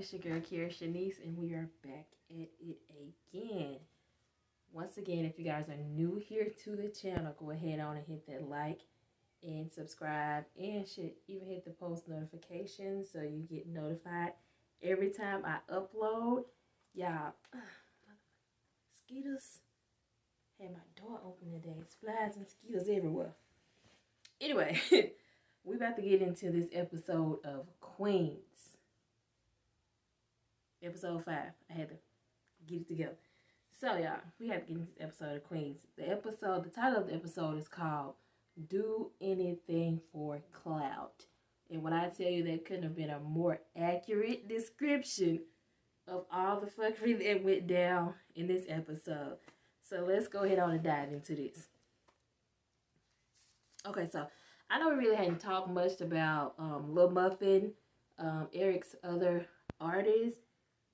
It's your girl, Kira Shanice, and we are back at it again. Once again, if you guys are new here to the channel, go ahead on and hit that like and subscribe, and should even hit the post notifications so you get notified every time I upload. Y'all, mosquitoes. Had my door open today. It's flies and mosquitoes everywhere. Anyway, we about to get into this episode of Queens. Episode 5. I had to get it together. So, y'all, we have to get into this episode of Queens. The title of the episode is called Do Anything For Clout. And when I tell you that couldn't have been a more accurate description of all the fuckery that went down in this episode. So let's go ahead on and dive into this. Okay, so I know we really hadn't talked much about Lil Muffin, Eric's other artist.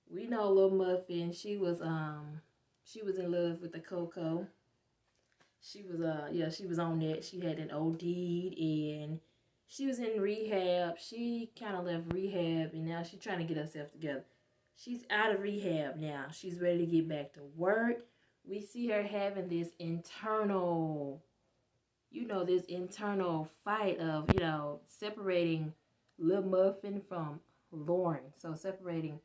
We know Lil Muffin. She was in love with the Coco. She was on that. She had an OD and she was in rehab. She kind of left rehab and now she's trying to get herself together. She's out of rehab now. She's ready to get back to work. We see her having this internal fight of, separating Lil Muffin from Lauren. So separating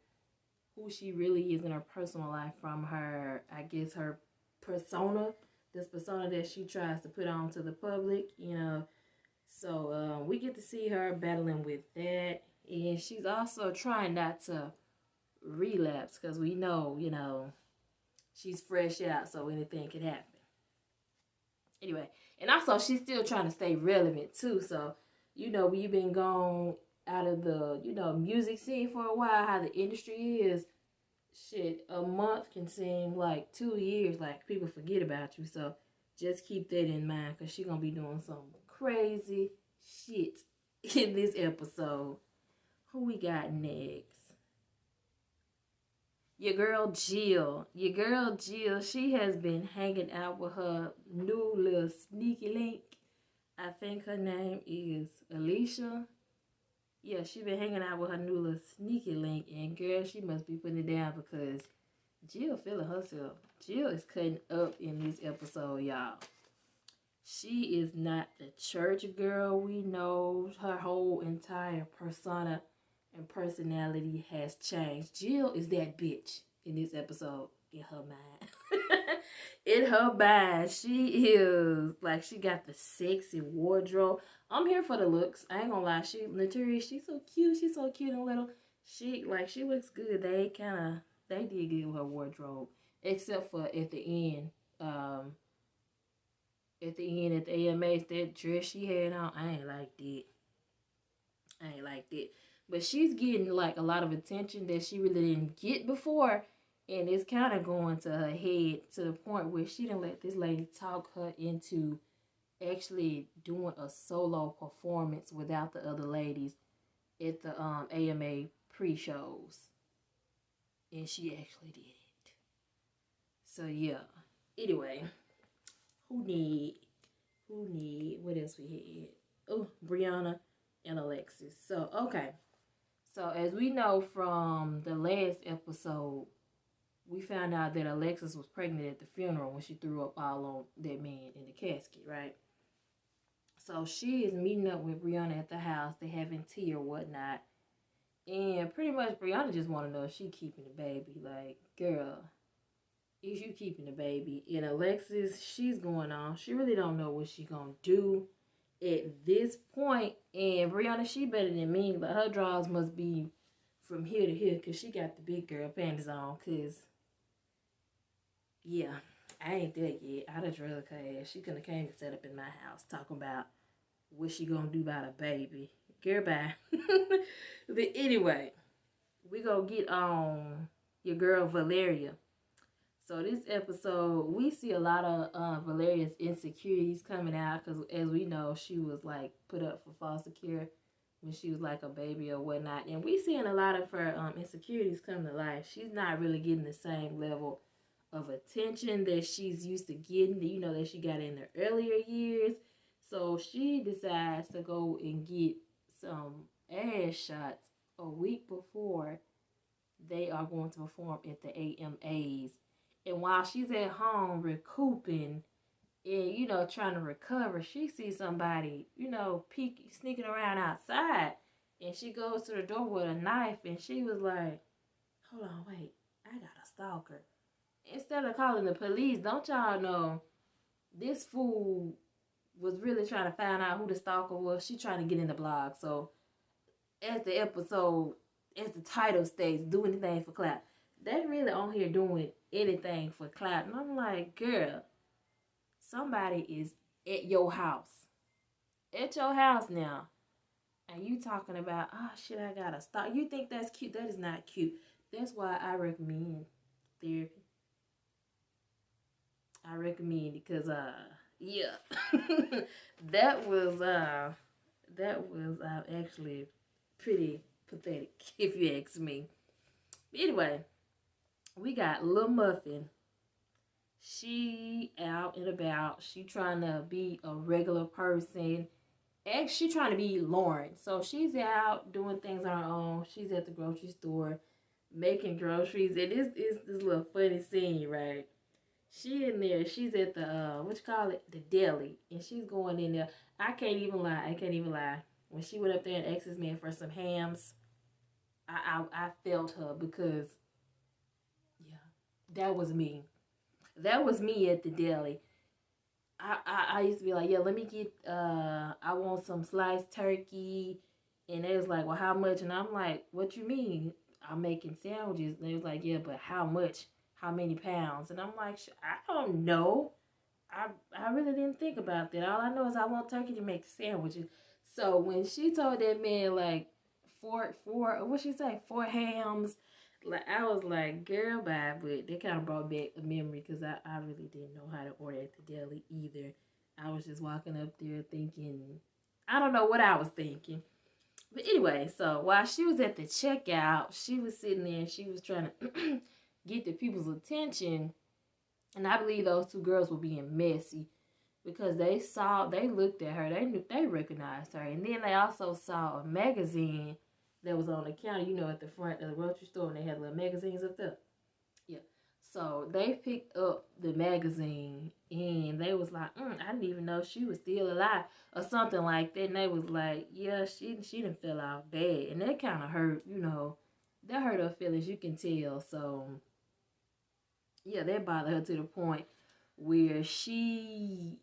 who she really is in her personal life from her, I guess, her persona. This persona that she tries to put on to the public, So we get to see her battling with that. And she's also trying not to relapse because we know, she's fresh out, so anything could happen. Anyway, and also she's still trying to stay relevant too. So, we've been gone out of the, music scene for a while, how the industry is. Shit, a month can seem like 2 years, like people forget about you. So just keep that in mind because she's going to be doing some crazy shit in this episode. Who we got next? Your girl Jill, she has been hanging out with her new little sneaky link. I think her name is Alicia. Yeah, she been hanging out with her new little sneaky link. And girl, she must be putting it down because Jill feeling herself. Jill is cutting up in this episode, y'all. She is not the church girl we know. Her whole entire persona and personality has changed. Jill is that bitch in this episode in her mind. In her mind, she is like, she got the sexy wardrobe. I'm here for the looks. I ain't gonna lie. Notorious, she's so cute. She's so cute and little. She looks good. They did good with her wardrobe. Except for at the end, at the AMAs, that dress she had on, I ain't like that. But she's getting like a lot of attention that she really didn't get before. And it's kind of going to her head to the point where she didn't let this lady talk her into actually doing a solo performance without the other ladies at the AMA pre-shows. And she actually did it. So yeah. Anyway, what else we had? Oh, Brianna and Alexis. So, okay. So, as we know from the last episode, we found out that Alexis was pregnant at the funeral when she threw up all on that man in the casket, right? So, she is meeting up with Brianna at the house. They having tea or whatnot. And pretty much Brianna just want to know if she keeping the baby. Like, girl, is you keeping the baby? And Alexis, she's going on. She really don't know what she gonna do at this point. And Brianna, she better than me, but her draws must be from here to here because she got the big girl panties on. Because, yeah, I ain't there yet. I'd have drug her ass. She could have came and set up in my house talking about what she gonna do about a baby. Girl, bye. But anyway, we gonna get on your girl Valeria. So this episode, we see a lot of Valeria's insecurities coming out because, as we know, she was like put up for foster care when she was like a baby or whatnot. And we seeing a lot of her insecurities come to life. She's not really getting the same level of attention that she's used to getting, that she got in the earlier years. So she decides to go and get some ass shots a week before they are going to perform at the AMAs. And while she's at home recouping and, trying to recover, she sees somebody, sneaking around outside. And she goes to the door with a knife and she was like, hold on, wait, I got a stalker. Instead of calling the police, don't y'all know this fool was really trying to find out who the stalker was. She trying to get in the blog. So as the episode, as the title states, do anything for clout. They really on here doing anything for clout. And I'm like, girl, somebody is at your house. At your house now. And you talking about, oh shit, I gotta stop. You think that's cute? That is not cute. That's why I recommend therapy. I recommend it because yeah. that was actually pretty pathetic if you ask me. Anyway, we got Lil Muffin. She out and about. She trying to be a regular person. She trying to be Lauren. So she's out doing things on her own. She's at the grocery store making groceries. And this little funny scene, right? She in there. She's at the, the deli. And she's going in there. I can't even lie. When she went up there and asked this man for some hams, I felt her because, yeah, that was me. That was me at the deli. I used to be like, yeah, let me get, I want some sliced turkey. And they was like, well, how much? And I'm like, what you mean? I'm making sandwiches. And they was like, yeah, but how much? How many pounds? And I'm like, I don't know. I really didn't think about that. All I know is I want turkey to make sandwiches. So when she told that man, like, what she say? 4 hams. Like, I was like, girl, bye. But they kind of brought back a memory because I really didn't know how to order at the deli either. I was just walking up there thinking, I don't know what I was thinking. But anyway, so while she was at the checkout, she was sitting there and she was trying to get the people's attention. And I believe those 2 girls were being messy because they looked at her, they recognized her. And then they also saw a magazine that was on the counter, at the front of the grocery store, and they had little magazines up there. Yeah. So they picked up the magazine, and they was like, I didn't even know she was still alive, or something like that. And they was like, yeah, she done fell out bad. And that kind of hurt, that hurt her feelings, you can tell. So, yeah, that bothered her to the point where she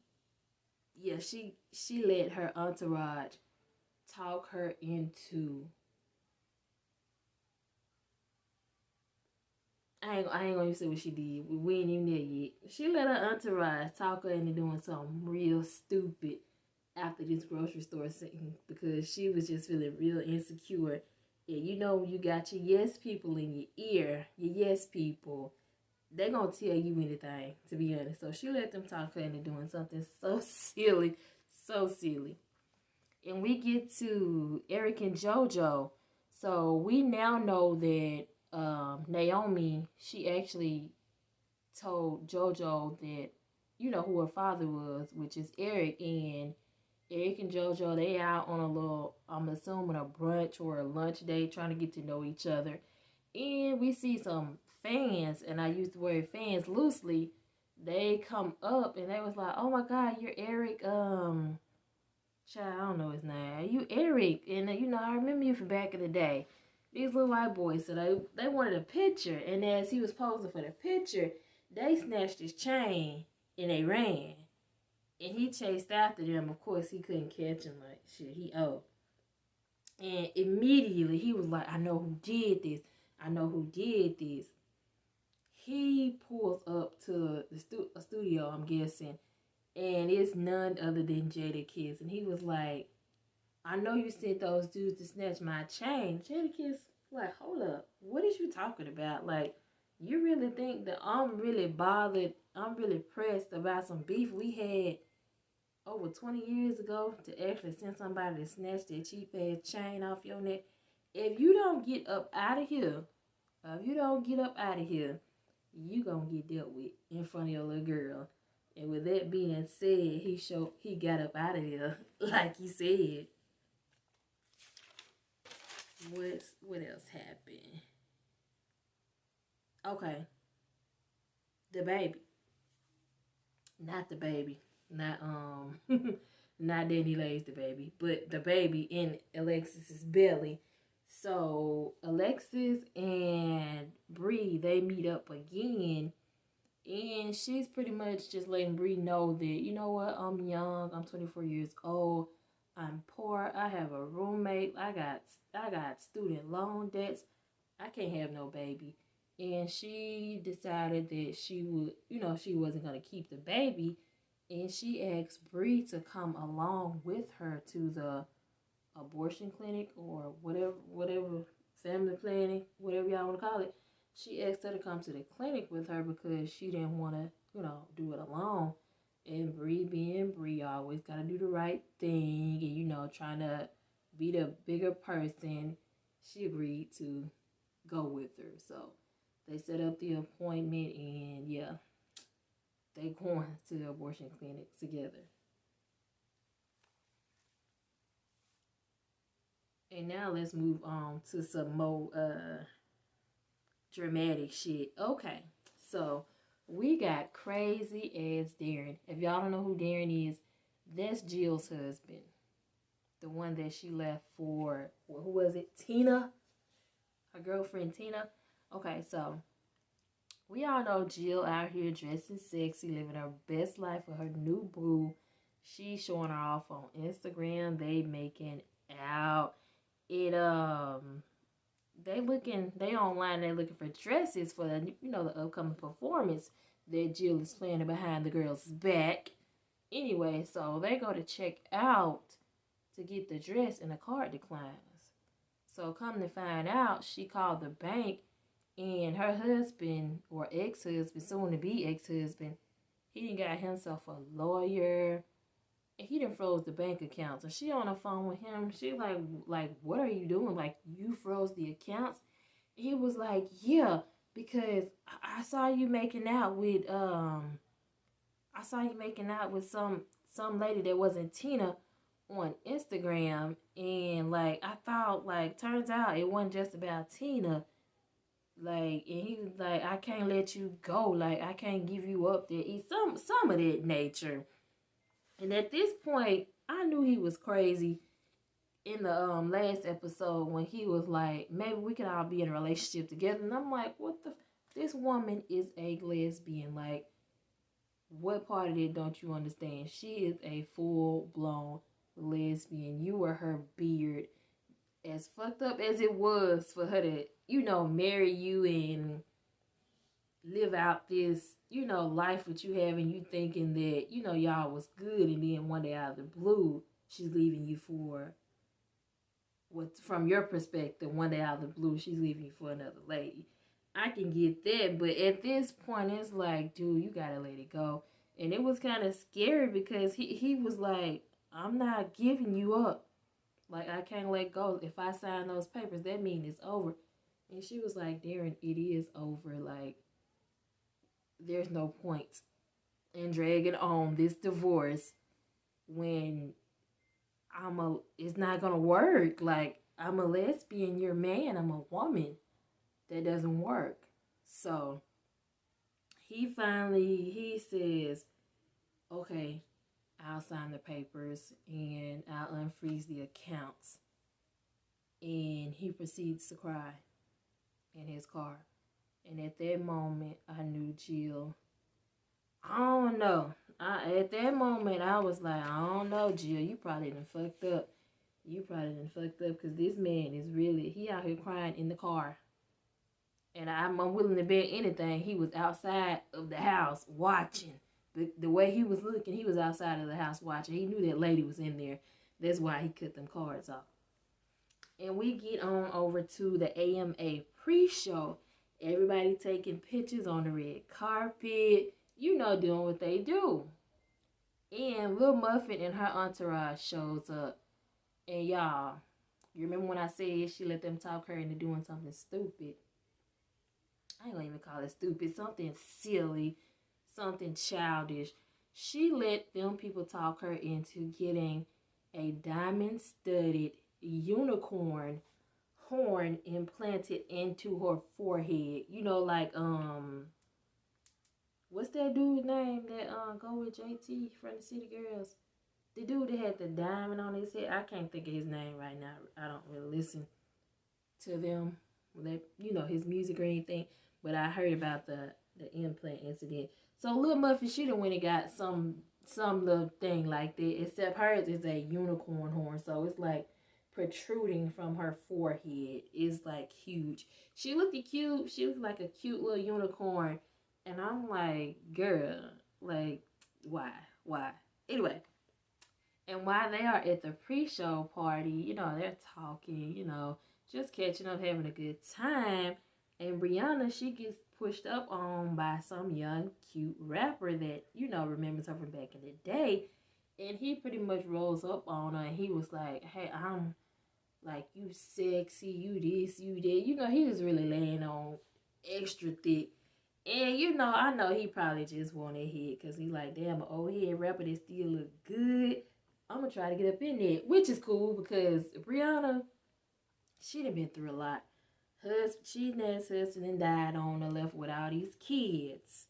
let her entourage talk her into, I ain't gonna say what she did. We ain't even there yet. She let her entourage talk her into doing something real stupid after this grocery store scene because she was just feeling real insecure. And when you got your yes people in your ear, your yes people, they gonna tell you anything, to be honest. So she let them talk her into doing something so silly, so silly. And we get to Eric and JoJo. So we now know that Naomi, she actually told JoJo that, who her father was, which is Eric. And Eric and JoJo, they out on a little, I'm assuming a brunch or a lunch date trying to get to know each other. And we see some fans, and I use the word fans loosely. They come up and they was like, oh my God, you're Eric, child, I don't know his name. You Eric, and I remember you from back in the day. These little white boys, so they wanted a picture, and as he was posing for the picture, they snatched his chain and they ran. And he chased after them. Of course, he couldn't catch him. Like, shit, And immediately he was like, I know who did this. I know who did this. He pulls up to a studio, I'm guessing, and it's none other than Jadakiss. And he was like, I know you sent those dudes to snatch my chain. Jadakiss, like, hold up. What is you talking about? Like, you really think that I'm really bothered, I'm really pressed about some beef we had over 20 years ago to actually send somebody to snatch that cheap ass chain off your neck? If you don't get up out of here, you gonna get dealt with in front of your little girl. And with that being said, he got up out of there like he said. What else happened? Okay, the baby, not the baby, not not Danny Lay's the baby, but the baby in Alexis's belly. So Alexis and Bree, they meet up again, and she's pretty much just letting Bree know that, you know what, I'm young, I'm 24 years old, I'm poor, I have a roommate, I got student loan debts, I can't have no baby. And she decided that she would, she wasn't gonna keep the baby, and she asked Bree to come along with her to the abortion clinic or whatever family planning, whatever y'all want to call it. She asked her to come to the clinic with her because she didn't want to, do it alone. And Bree, being Bree, always got to do the right thing, and trying to be the bigger person, she agreed to go with her. So they set up the appointment, and yeah, they going to the abortion clinic together. And now let's move on to some more dramatic shit. Okay, so we got crazy ass Darren. If y'all don't know who Darren is, that's Jill's husband. The one that she left for, well, who was it? Tina? Her girlfriend Tina? Okay, so we all know Jill out here dressing sexy, living her best life with her new boo. She's showing her off on Instagram. They making out. It they online, they looking for dresses for the the upcoming performance that Jill is planning behind the girl's back. Anyway, so they go to check out to get the dress, and the card declines. So come to find out, she called the bank, and her husband, or ex-husband, soon to be ex-husband, he done got himself a lawyer, and he done froze the bank account. So she on the phone with him. She like, what are you doing? Like, you froze the accounts? He was like, yeah, because I saw you making out with some lady that wasn't Tina on Instagram, and like I thought, like, turns out it wasn't just about Tina. Like, and he was like, I can't let you go. Like, I can't give you up there. Some of that nature. And at this point, I knew he was crazy in the last episode when he was like, maybe we can all be in a relationship together. And I'm like, what the? This woman is a lesbian. Like, what part of it don't you understand? She is a full blown lesbian. You were her beard. As fucked up as it was for her to, marry you and live out this, life that you have, and you thinking that, y'all was good, and then one day out of the blue, she's leaving you for what, from your perspective, one day out of the blue, she's leaving you for another lady. I can get that, but at this point, it's like, dude, you gotta let it go. And it was kind of scary because he was like, I'm not giving you up. Like, I can't let go. If I sign those papers, that means it's over. And she was like, Darren, it is over. Like, there's no point in dragging on this divorce when it's not gonna work. Like, I'm a lesbian, you're a man, I'm a woman. That doesn't work. So he says, okay, I'll sign the papers and I'll unfreeze the accounts. And he proceeds to cry in his car. And at that moment, I knew Jill. I don't know. At that moment, I was like, I don't know, Jill. You probably done fucked up. Because this man is really, he out here crying in the car. And I'm willing to bet anything, he was outside of the house watching. The way he was looking, he was outside of the house watching. He knew that lady was in there. That's why he cut them cards off. And we get on over to the AMA pre-show. Everybody taking pictures on the red carpet, doing what they do. And Lil Muffin and her entourage shows up. And y'all, you remember when I said she let them talk her into doing something stupid? I ain't gonna even call it stupid. Something silly, something childish. She let them people talk her into getting a diamond-studded unicorn corn implanted into her forehead. You know, like what's that dude's name that go with JT from the City Girls? The dude that had the diamond on his head. I can't think of his name right now. I don't really listen to them, that his music or anything. But I heard about the implant incident. So Lil Muffin, she done went and got some little thing like that. Except hers is a unicorn horn, so it's like protruding from her forehead. It's like huge. She looked cute. She looked like a cute little unicorn, and I'm like, girl, like, why? Anyway, and while they are at the pre-show party, they're talking, just catching up, having a good time. And Brianna, she gets pushed up on by some young, cute rapper that, remembers her from back in the day. And he pretty much rolls up on her and he was like, hey, I'm like, you sexy, you this, you that. He was really laying on extra thick. And, I know he probably just wanted hit because he like, damn, an old head rapper that still look good. I'm going to try to get up in there, which is cool because Brianna, she done been through a lot. She and his husband and died on her, left with all these kids.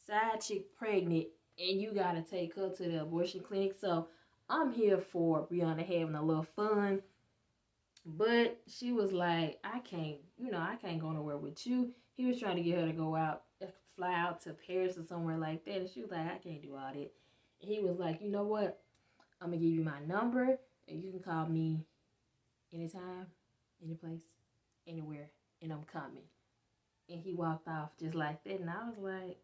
Side chick pregnant, and you got to take her to the abortion clinic. So I'm here for Brianna having a little fun. But she was like, I can't go nowhere with you. He was trying to get her to go out, fly out to Paris or somewhere like that. And she was like, I can't do all that. And he was like, you know what? I'm going to give you my number, and you can call me anytime, any place, anywhere, and I'm coming. And he walked off just like that, and I was like,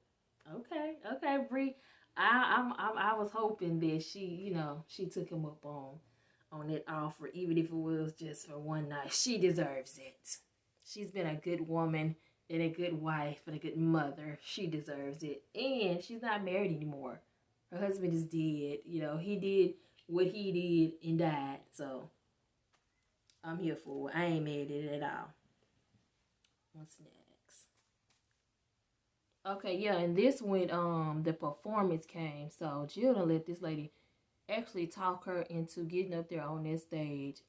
okay, Bree. I was hoping that she took him up on that offer, even if it was just for one night. She deserves it. She's been a good woman and a good wife and a good mother. She deserves it, and she's not married anymore. Her husband is dead. He did what he did and died. So I'm here for it. I ain't mad at it at all. What's next? Okay, yeah, and this when the performance came. So Jill done let this lady actually talk her into getting up there on that stage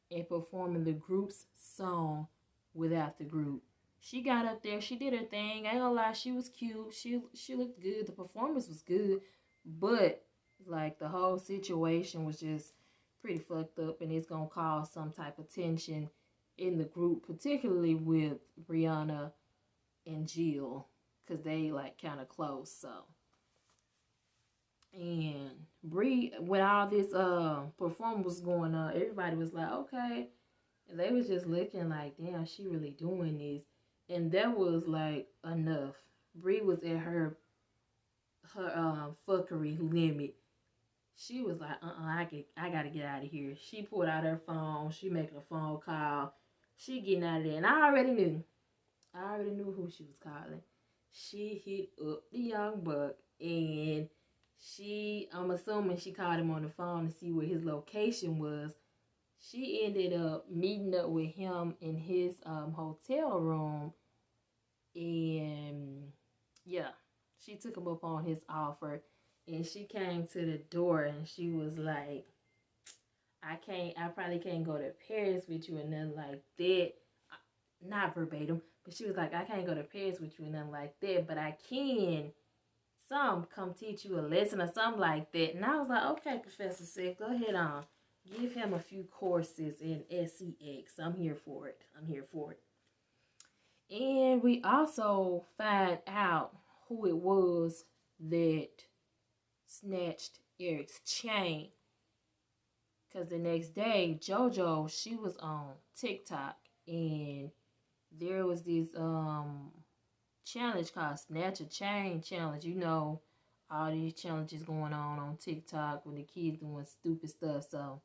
and performing the group's song without the group. She got up there, she did her thing. I ain't gonna lie, she was cute. She looked good. The performance was good, but like the whole situation was just pretty fucked up, and it's gonna cause some type of tension in the group, particularly with Brianna and Jill, because they like kind of close. So, and Bree, when all this performance was going on, everybody was like, okay, and they was just looking like, damn, she really doing this, and that was like enough. Bree was at her fuckery limit. She was like, I gotta get out of here. She pulled out her phone. She making a phone call. She getting out of there. And I already knew who she was calling. She hit up the young buck, and I'm assuming she called him on the phone to see where his location was. She ended up meeting up with him in his hotel room, and yeah, she took him up on his offer. And she came to the door and she was like, I probably can't go to Paris with you and nothing like that. Not verbatim, but she was like, I can't go to Paris with you and nothing like that, but I can come teach you a lesson or something like that. And I was like, okay, Professor Sick, go ahead on. Give him a few courses in SEX. I'm here for it. And we also find out who it was that snatched Eric's chain, because the next day JoJo, she was on TikTok, and there was this challenge called Snatch a Chain challenge. All these challenges going on TikTok when the kids doing stupid stuff, so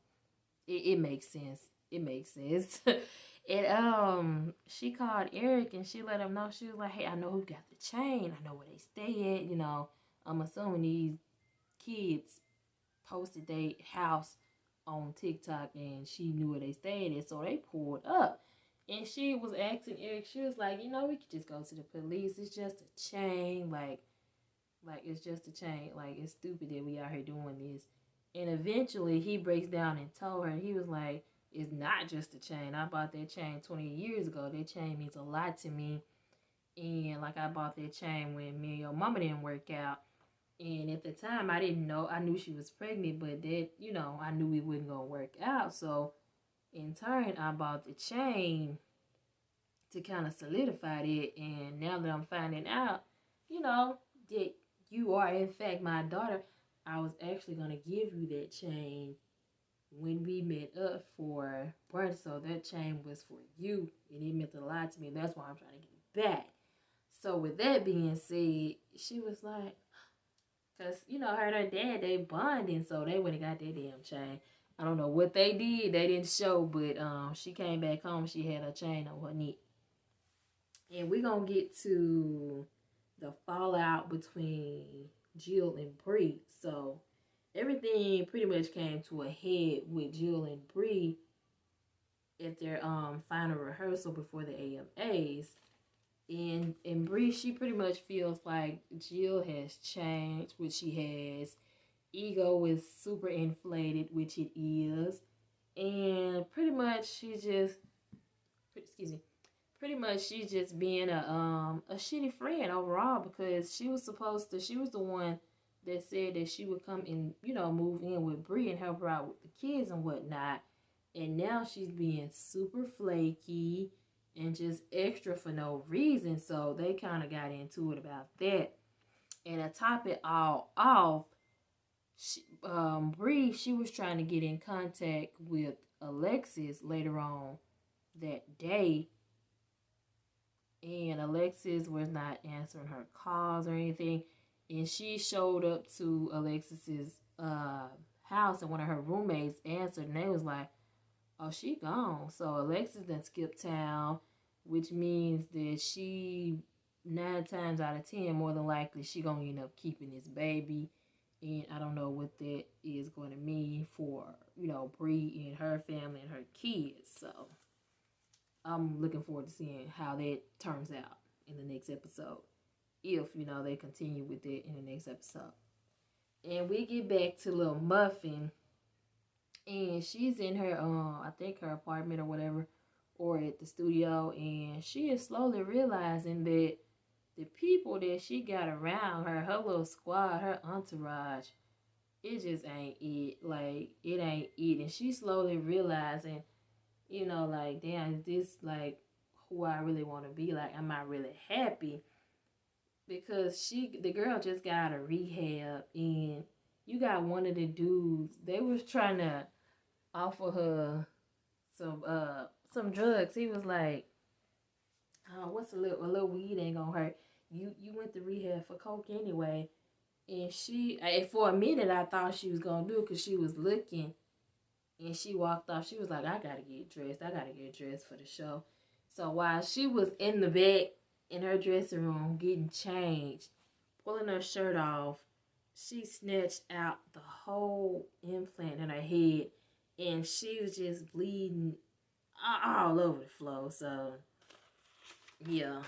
it makes sense. And she called Eric and she let him know. She was like, hey, I know who got the chain, I know where they stay at. I'm assuming these kids posted their house on TikTok and she knew where they stayed at, so they pulled up. And she was asking Eric, she was like, we could just go to the police. It's just a chain. Like it's just a chain. Like, it's stupid that we out here doing this. And eventually he breaks down and told her, he was like, It's not just a chain. I bought that chain 20 years ago. That chain means a lot to me. And like I bought that chain when me and your mama didn't work out. And at the time, I didn't know. I knew she was pregnant, but that, I knew it wasn't going to work out. So in turn, I bought the chain to kind of solidify it. And now that I'm finding out, that you are in fact my daughter, I was actually going to give you that chain when we met up for brunch. So that chain was for you, and it meant a lot to me. That's why I'm trying to get it back. So with that being said, she was like, because, her and her dad, they bonding, so they went and got that damn chain. I don't know what they did. They didn't show, but she came back home. She had a chain on her neck. And we're going to get to the fallout between Jill and Bree. So everything pretty much came to a head with Jill and Bree at their final rehearsal before the AMAs. And Bree, she pretty much feels like Jill has changed, which she has. Ego is super inflated, which it is. And pretty much she's just being a shitty friend overall, because she was the one that said that she would come and, move in with Bree and help her out with the kids and whatnot. And now she's being super flaky and just extra for no reason. So they kind of got into it about that. And to top it all off, Bree, she was trying to get in contact with Alexis later on that day. And Alexis was not answering her calls or anything. And she showed up to Alexis's house, and one of her roommates answered, and they was like, oh, she gone. So Alexis then skipped town, which means that she, 9 times out of 10, more than likely, she gonna end up keeping this baby. And I don't know what that is going to mean for, Bree and her family and her kids. So I'm looking forward to seeing how that turns out in the next episode. If, they continue with it in the next episode. And we get back to Little Muffin. And she's in her, I think her apartment or whatever, or at the studio. And she is slowly realizing that the people that she got around her, her little squad, her entourage, it just ain't it. Like, it ain't it. And she's slowly realizing, like, damn, is this, like, who I really want to be? Like, am I really happy? Because the girl just got out of rehab, and you got one of the dudes, they was trying to offer her some drugs. He was like, what's a little weed ain't gonna hurt. You went to rehab for coke anyway. And for a minute, I thought she was gonna do it because she was looking, and she walked off. She was like, I gotta get dressed for the show. So while she was in the back in her dressing room getting changed, pulling her shirt off, she snatched out the whole implant in her head, and she was just bleeding all over the floor. So yeah,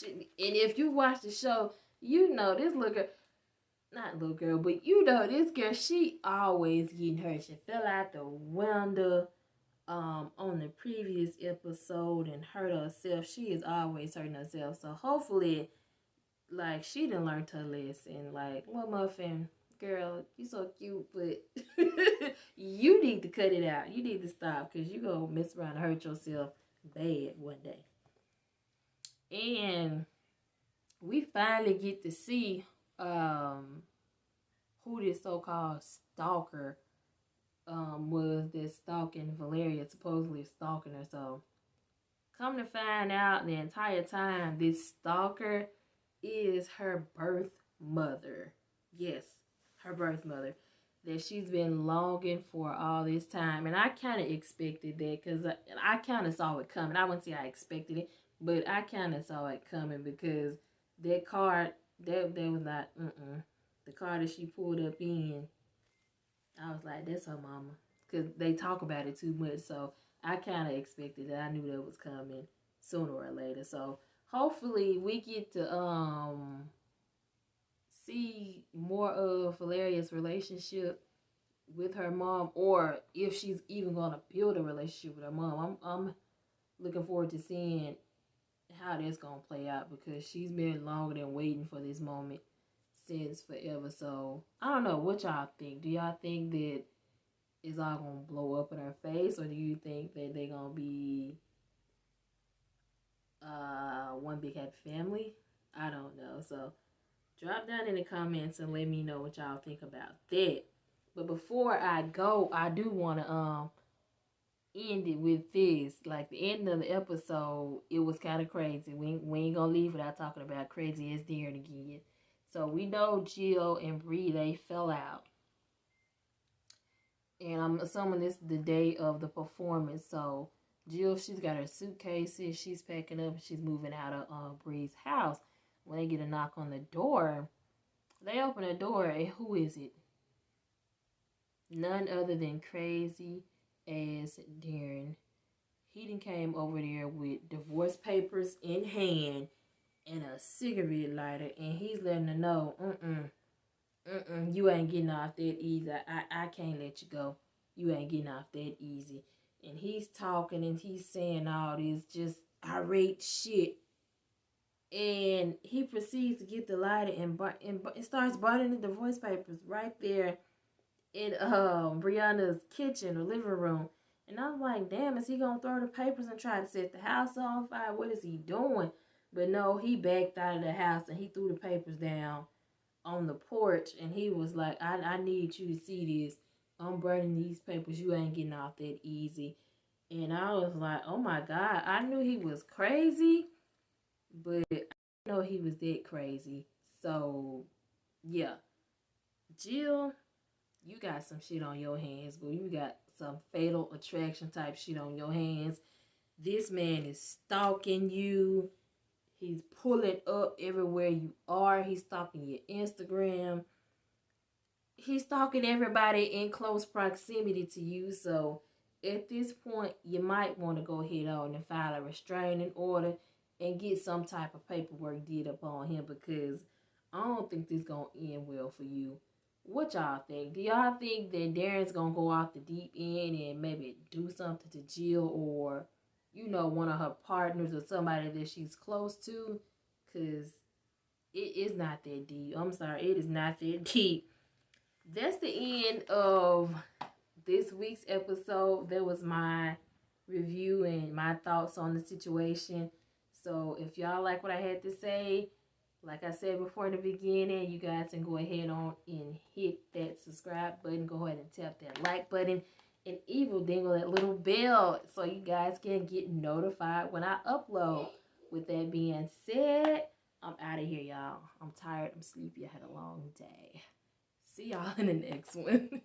and if you watch the show, this little girl, not little girl, but this girl, she always getting hurt. She fell out the window on the previous episode and hurt herself. She is always hurting herself. So hopefully, like, she done learned her lesson. Like, Little Muffin, girl, you so cute, but you need to cut it out. You need to stop, because you gonna mess around and hurt yourself bad one day. And we finally get to see who this so-called stalker was, that's stalking Valeria, supposedly stalking her. So come to find out, the entire time, this stalker is her birth mother. Yes, her birth mother, that she's been longing for all this time. And I kind of expected that, because I kind of saw it coming. I wouldn't say I expected it, but I kind of saw it coming, because that card, that was not, the car that she pulled up in, I was like, that's her mama. Because they talk about it too much. So I kind of expected that. I knew that was coming sooner or later. So hopefully we get to see more of Valeria's relationship with her mom, or if she's even gonna build a relationship with her mom. I'm looking forward to seeing how that's gonna play out, because she's been longer than waiting for this moment since forever. So I don't know what y'all think. Do y'all think that it's all gonna blow up in her face, or do you think that they gonna be one big happy family? I don't know. So drop down in the comments and let me know what y'all think about that. But before I go, I do want to end it with this. Like, the end of the episode, it was kind of crazy. We ain't gonna leave without talking about crazy as Darren again. So we know Jill and Bree, they fell out. And I'm assuming this is the day of the performance. So Jill, she's got her suitcases, she's packing up, she's moving out of Bree's house. When they get a knock on the door, they open the door, and who is it? None other than crazy as Darren. He done came over there with divorce papers in hand and a cigarette lighter, and he's letting her know, you ain't getting off that easy. I can't let you go. You ain't getting off that easy. And he's talking and he's saying all this just irate shit. And he proceeds to get the lighter and starts burning the divorce papers right there in Brianna's kitchen or living room. And I'm like, damn, is he gonna throw the papers and try to set the house on fire? What is he doing? But no, he backed out of the house and he threw the papers down on the porch, and he was like, I need you to see this. I'm burning these papers. You ain't getting off that easy. And I was like, oh my God. I knew he was crazy, but I didn't know he was that crazy. So, yeah. Jill, you got some shit on your hands, but you got some fatal attraction type shit on your hands. This man is stalking you. He's pulling up everywhere you are. He's stalking your Instagram. He's stalking everybody in close proximity to you. So at this point, you might want to go ahead on and file a restraining order and get some type of paperwork did upon him, because I don't think this is going to end well for you. What y'all think? Do y'all think that Darren's going to go off the deep end and maybe do something to Jill, or, you know, one of her partners or somebody that she's close to? Because it is not that deep. I'm sorry, it is not that deep. That's the end of this week's episode. That was my review and my thoughts on the situation. So if y'all like what I had to say, like I said before in the beginning, you guys can go ahead on and hit that subscribe button. Go ahead and tap that like button and evil dingle that little bell so you guys can get notified when I upload. With that being said, I'm out of here, y'all. I'm tired. I'm sleepy. I had a long day. See y'all in the next one.